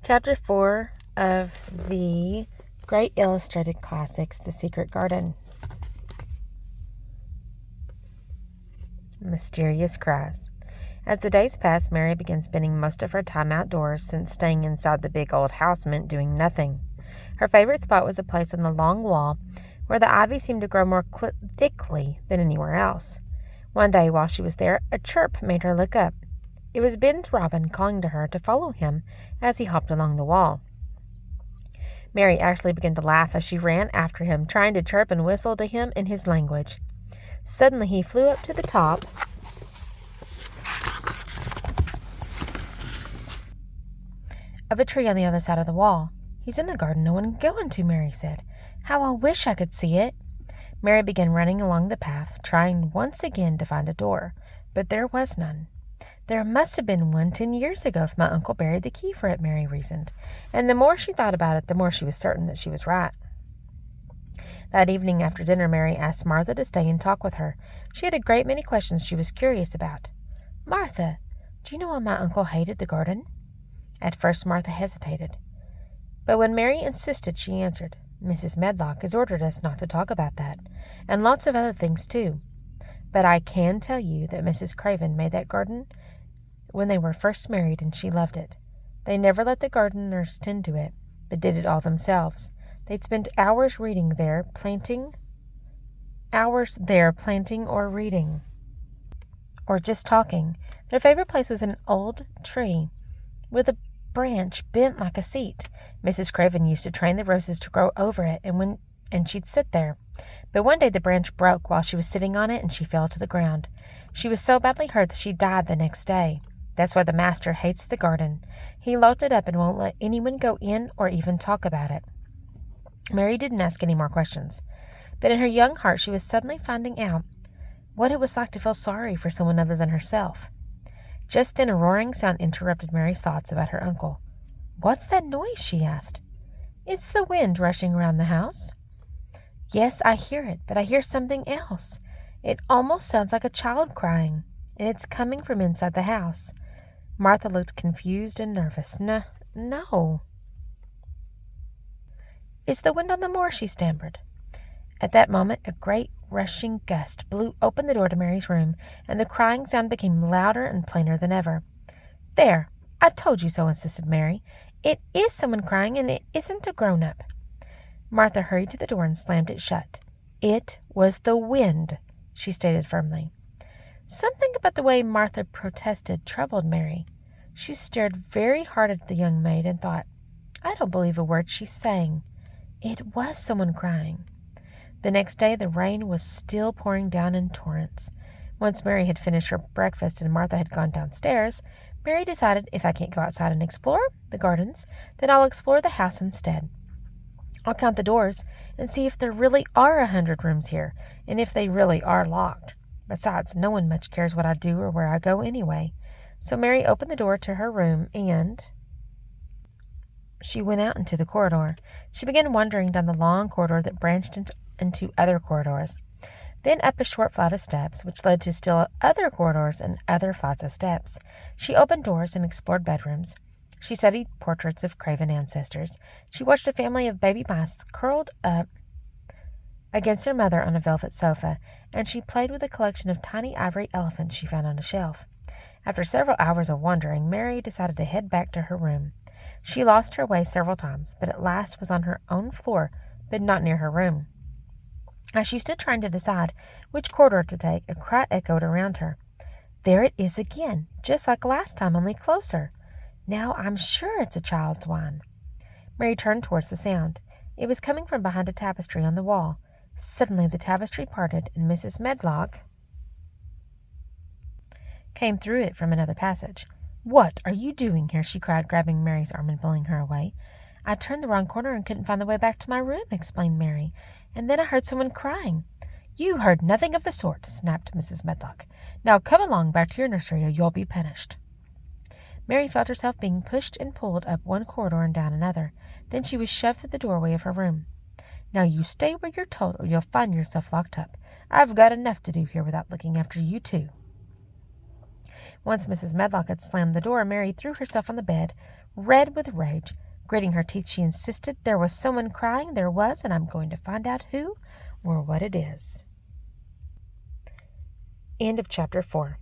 Chapter 4 of the Great Illustrated Classics, The Secret Garden. Mysterious Cries. As the days passed, Mary began spending most of her time outdoors, since staying inside the big old house meant doing nothing. Her favorite spot was a place on the long wall where the ivy seemed to grow more thickly than anywhere else. One day, while she was there, a chirp made her look up. It was Ben's robin calling to her to follow him as he hopped along the wall. Mary actually began to laugh as she ran after him, trying to chirp and whistle to him in his language. Suddenly he flew up to the top of a tree on the other side of the wall. "He's in the garden no one can go into," Mary said. "How I wish I could see it." Mary began running along the path, trying once again to find a door, but there was none. "There must have been one 10 years ago if my uncle buried the key for it," Mary reasoned. And the more she thought about it, the more she was certain that she was right. That evening after dinner, Mary asked Martha to stay and talk with her. She had a great many questions she was curious about. "Martha, do you know why my uncle hated the garden?" At first Martha hesitated, but when Mary insisted, she answered, "Mrs. Medlock has ordered us not to talk about that, and lots of other things too. But I can tell you that Mrs. Craven made that garden when they were first married, and she loved it. They never let the gardeners tend to it, but did it all themselves. They'd spend hours planting or reading, or just talking. Their favorite place was an old tree with a branch bent like a seat. Mrs. Craven used to train the roses to grow over it, and she'd sit there. But one day the branch broke while she was sitting on it, and she fell to the ground. She was so badly hurt that she died the next day. That's why the master hates the garden. He locked it up and won't let anyone go in or even talk about it." Mary didn't ask any more questions, but in her young heart she was suddenly finding out what it was like to feel sorry for someone other than herself. Just then a roaring sound interrupted Mary's thoughts about her uncle. "What's that noise?" she asked. "It's the wind rushing around the house." "Yes, I hear it, but I hear something else. It almost sounds like a child crying, and it's coming from inside the house." Martha looked confused and nervous. No. "It's the wind on the moor," she stammered. At that moment, a great rushing gust blew open the door to Mary's room, and the crying sound became louder and plainer than ever. "There, I told you so," insisted Mary. "It is someone crying, and it isn't a grown-up." Martha hurried to the door and slammed it shut. "It was the wind," she stated firmly. Something about the way Martha protested troubled Mary. She stared very hard at the young maid and thought, "I don't believe a word she's saying. It was someone crying." The next day the rain was still pouring down in torrents. Once Mary had finished her breakfast and Martha had gone downstairs, Mary decided, if I can't go outside and explore the gardens, then I'll explore the house instead. I'll count the doors and see if there really are 100 rooms here, and if they really are locked. Besides, no one much cares what I do or where I go anyway. So Mary opened the door to her room, and she went out into the corridor. She began wandering down the long corridor that branched into other corridors, then up a short flight of steps, which led to still other corridors and other flights of steps. She opened doors and explored bedrooms. She studied portraits of Craven ancestors. She watched a family of baby mice curled up against their mother on a velvet sofa, and she played with a collection of tiny ivory elephants she found on a shelf. After several hours of wandering, Mary decided to head back to her room. She lost her way several times, but at last was on her own floor, but not near her room. As she stood trying to decide which corridor to take, a cry echoed around her. "There it is again, just like last time, only closer. Now I'm sure it's a child's whine." Mary turned towards the sound. It was coming from behind a tapestry on the wall. Suddenly the tapestry parted, and Mrs. Medlock came through it from another passage. "What are you doing here?" she cried, grabbing Mary's arm and pulling her away. "I turned the wrong corner and couldn't find the way back to my room," explained Mary, "and then I heard someone crying." "You heard nothing of the sort," snapped Mrs. Medlock. "Now come along back to your nursery, or you'll be punished." Mary felt herself being pushed and pulled up one corridor and down another. Then she was shoved through the doorway of her room. "Now you stay where you're told, or you'll find yourself locked up. I've got enough to do here without looking after you too." Once Mrs. Medlock had slammed the door, Mary threw herself on the bed, red with rage. Gritting her teeth, she insisted, "There was someone crying. There was, and I'm going to find out who or what it is." End of chapter 4.